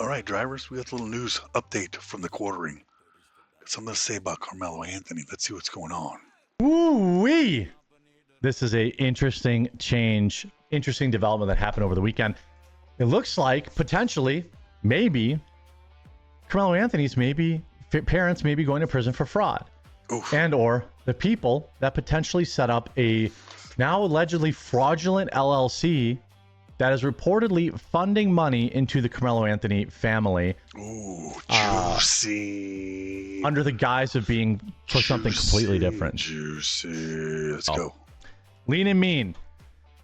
All right, drivers, we got a little news update from the quartering. Got something to say about Carmelo Anthony. Let's see what's going on. Woo-wee! This is a interesting development that happened over the weekend. It looks like potentially, maybe, Carmelo Anthony's parents may be going to prison for fraud. Oof. And or the people that potentially set up a now allegedly fraudulent LLC that is reportedly funding money into the Karmelo Anthony family. Ooh, juicy. Under the guise of being for something completely different. Juicy. Let's go. Lean and mean.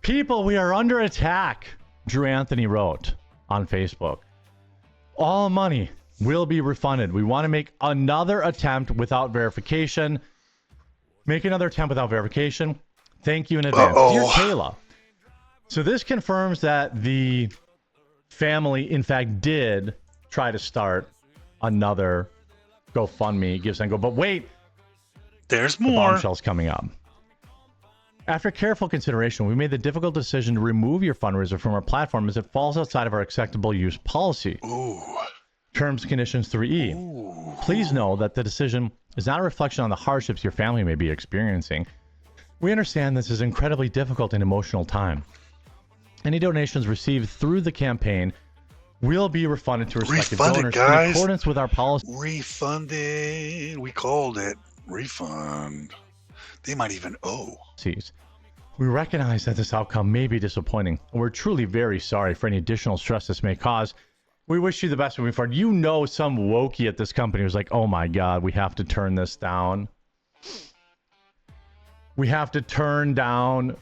People, we are under attack, Drew Anthony wrote on Facebook. All money will be refunded. We want to make another attempt without verification. Make another attempt without verification. Thank you in advance. Dear Kayla. So this confirms that the family, in fact, did try to start another GoFundMe, Give, Send, Go. But wait. There's more. The bombshell's coming up. After careful consideration, we made the difficult decision to remove your fundraiser from our platform as it falls outside of our acceptable use policy. Ooh. Terms and Conditions 3E. Ooh. Please know that the decision is not a reflection on the hardships your family may be experiencing. We understand this is an incredibly difficult and emotional time. Any donations received through the campaign will be refunded to respective donors in accordance with our policy. Refunded. We called it. Refund. They might even owe. We recognize that this outcome may be disappointing, and we're truly very sorry for any additional stress this may cause. We wish you the best moving forward. You know, some wokey at this company was like, oh my God, we have to turn this down. We have to turn down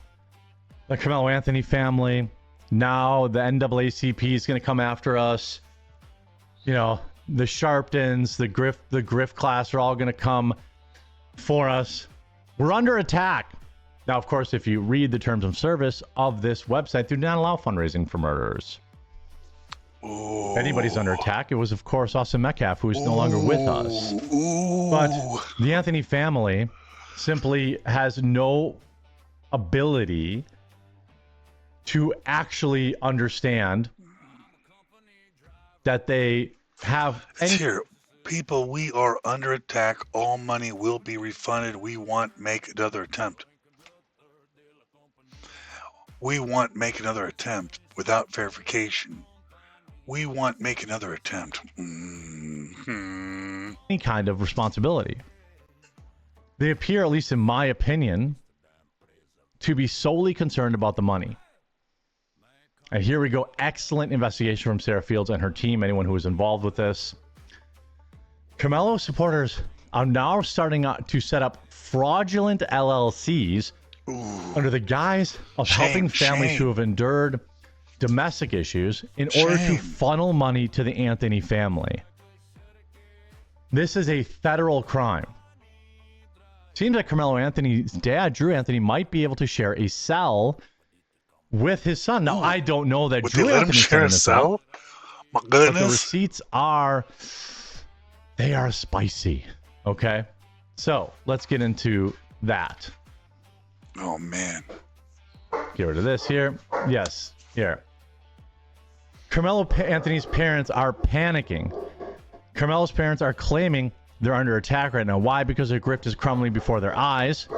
the Carmelo Anthony family. Now the NAACP is going to come after us. You know, the Sharptons, the Griff class are all going to come for us. We're under attack. Now, of course, if you read the terms of service of this website, they do not allow fundraising for murderers. Ooh. If anybody's under attack, it was, of course, Austin Metcalf, who is no longer with us. Ooh. But the Anthony family simply has no ability to actually understand that they have any... It's here. People, we are under attack. All money will be refunded. We want make another attempt. We want make another attempt without verification. We want make another attempt. Mm-hmm. Any kind of responsibility. They appear, at least in my opinion, to be solely concerned about the money. And here we go. Excellent investigation from Sarah Fields and her team, anyone who was involved with this. Carmelo supporters are now starting to set up fraudulent LLCs under the guise of helping families who have endured domestic issues in order to funnel money to the Anthony family. This is a federal crime. Seems like Carmelo Anthony's dad, Drew Anthony, might be able to share a cell with his son. Now, I don't know that Drew Anthony share a cell. My goodness. But the receipts are... they are spicy. Okay? So, let's get into that. Oh, man. Get rid of this here. Yes, here. Carmelo Anthony's parents are panicking. Carmelo's parents are claiming they're under attack right now. Why? Because their grift is crumbling before their eyes.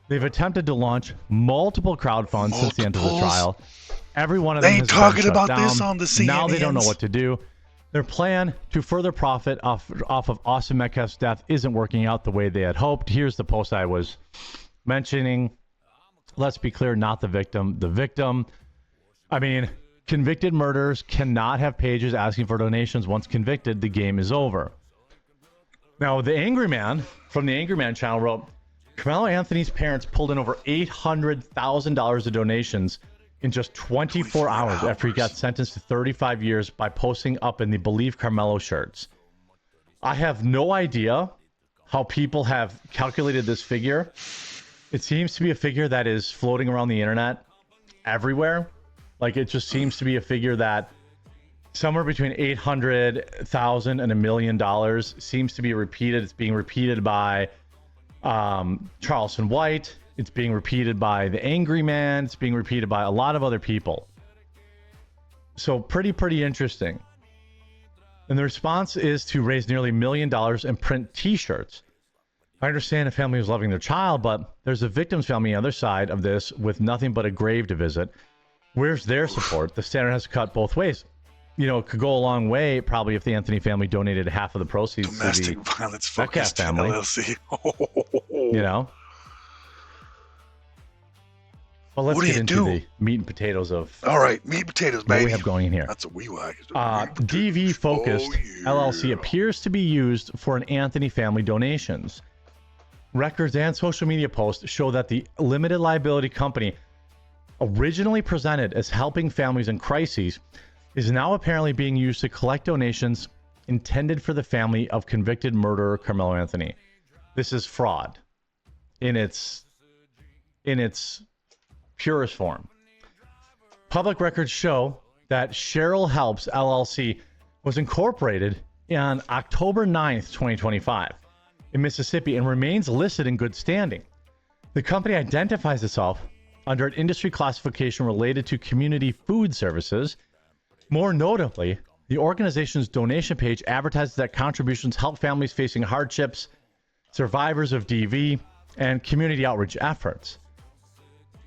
They've attempted to launch multiple crowdfunds since the end of the trial. Every one of them has been shut down. This on the CNNs. Now they don't know what to do. Their plan to further profit off of Austin Metcalf's death isn't working out the way they had hoped. Here's the post I was mentioning. Let's be clear, not the victim. The victim, I mean, convicted murderers cannot have pages asking for donations. Once convicted, the game is over. Now, the Angry Man from the Angry Man channel wrote, Carmelo Anthony's parents pulled in over $800,000 of donations in just 24 hours after he got sentenced to 35 years by posting up in the Believe Carmelo shirts. I have no idea how people have calculated this figure. It seems to be a figure that is floating around the internet everywhere. Like, it just seems to be a figure that somewhere between 800,000 and $1 million seems to be repeated. It's being repeated by Charleston White. It's being repeated by the Angry Man. It's being repeated by a lot of other people. So pretty interesting. And the response is to raise nearly $1 million and print T-shirts. I understand a family who's loving their child, but there's a victim's family on the other side of this with nothing but a grave to visit. Where's their support? The standard has to cut both ways. You know, it could go a long way probably if the Anthony family donated half of the proceeds Domestic to the Violence Metcalf Focused family. LLC. You know? Well, let's get into the meat and potatoes of all right, meat and potatoes, baby. What we have going in here. That's a wee wag. DV Focused LLC appears to be used for an Anthony family donations. Records and social media posts show that the limited liability company, originally presented as helping families in crises, is now apparently being used to collect donations intended for the family of convicted murderer Karmelo Anthony. This is fraud in its purest form. Public records show that Cheryl Helps LLC was incorporated on October 9th, 2025 in Mississippi and remains listed in good standing. The company identifies itself under an industry classification related to community food services. More notably, the organization's donation page advertises that contributions help families facing hardships, survivors of DV, and community outreach efforts.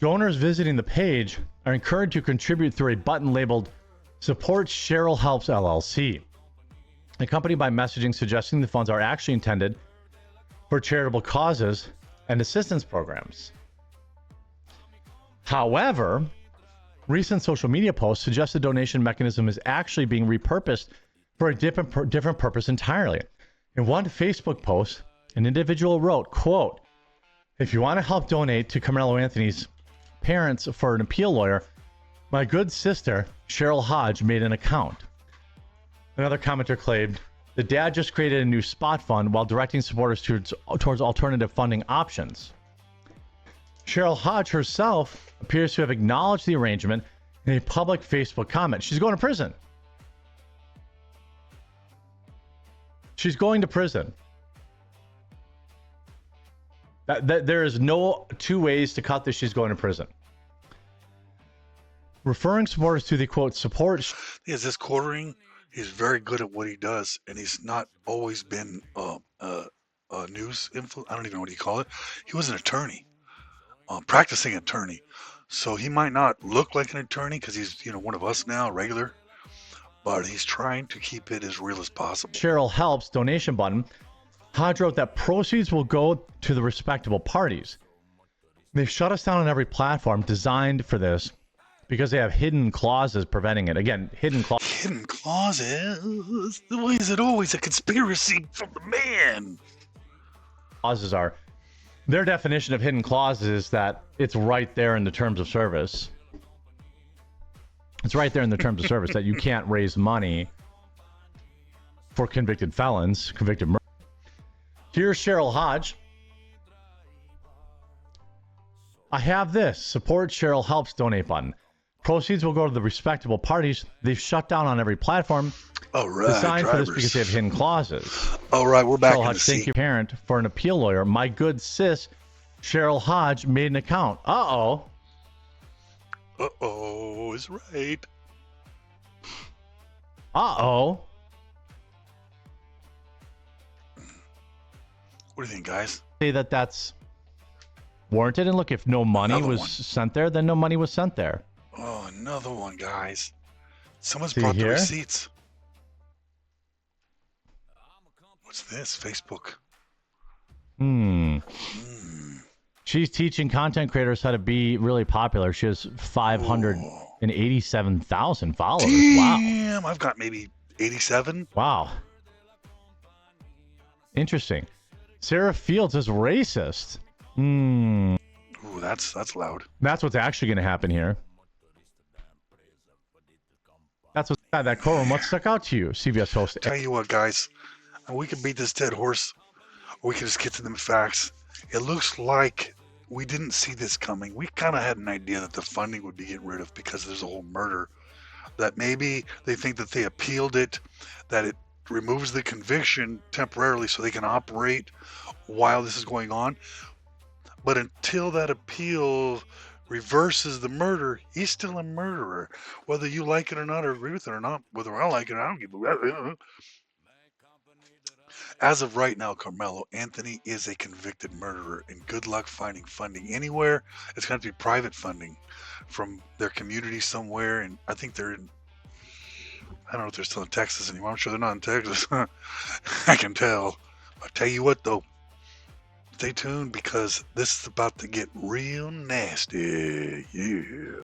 Donors visiting the page are encouraged to contribute through a button labeled Support Cheryl Helps LLC, accompanied by messaging suggesting the funds are actually intended for charitable causes and assistance programs. However, recent social media posts suggest the donation mechanism is actually being repurposed for a different purpose entirely. In one Facebook post, an individual wrote, quote, "If you want to help donate to Karmelo Anthony's parents for an appeal lawyer, my good sister, Cheryl Hodge, made an account." Another commenter claimed, "The dad just created a new spot fund while directing supporters towards alternative funding options." Cheryl Hodge herself appears to have acknowledged the arrangement in a public Facebook comment. She's going to prison. She's going to prison. There is no two ways to cut this. She's going to prison. Referring supporters to the quote support. Is this quartering? He's very good at what he does, and he's not always been news info. I don't even know what you call it. He was an attorney, practicing attorney, so he might not look like an attorney because he's one of us now, regular, but he's trying to keep it as real as possible. Cheryl Helps donation button. Hodge wrote that proceeds will go to the respectable parties. They've shut us down on every platform designed for this because they have hidden clauses preventing it. Again, hidden clauses. Hidden clauses? Why is it always a conspiracy from the man? Clauses are, their definition of hidden clauses is that it's right there in the terms of service. It's right there in the terms of service that you can't raise money for convicted felons, convicted murderers. Here's Cheryl Hodge. I have this. Support Cheryl Helps donate button. Proceeds will go to the respectable parties. They've shut down on every platform designed for this because they have hidden clauses. All right, we're back Cheryl in Hodge, the thank seat. you, parent, for an appeal lawyer. My good sis, Cheryl Hodge, made an account. Uh-oh. Uh-oh is right. Uh-oh. What do you think, guys? Say that that's warranted. And look, if no money was sent there, then no money was sent there. Oh, another one, guys. Someone's See brought the here? receipts. What's this? Facebook. She's teaching content creators how to be really popular. She has 587,000 followers. Damn, I've got maybe 87. Wow. Interesting. Sarah Fields is racist. Ooh, that's loud. That's what's actually going to happen here. That's what that courtroom. What stuck out to you, CBS host? Tell you what, guys, we can beat this dead horse, or we can just get to the facts. It looks like we didn't see this coming. We kind of had an idea that the funding would be getting rid of because there's a whole murder. That maybe they think that they appealed it, that it removes the conviction temporarily so they can operate while this is going on. But until that appeal reverses the murder, he's still a murderer. Whether you like it or not, or agree with it or not, whether I like it, I don't give a. As of right now, Carmelo Anthony is a convicted murderer, and good luck finding funding anywhere. It's going to be private funding from their community somewhere, and I think they're in. I don't know if they're still in Texas anymore. I'm sure they're not in Texas. I can tell. I'll tell you what, though, stay tuned because this is about to get real nasty. Yeah.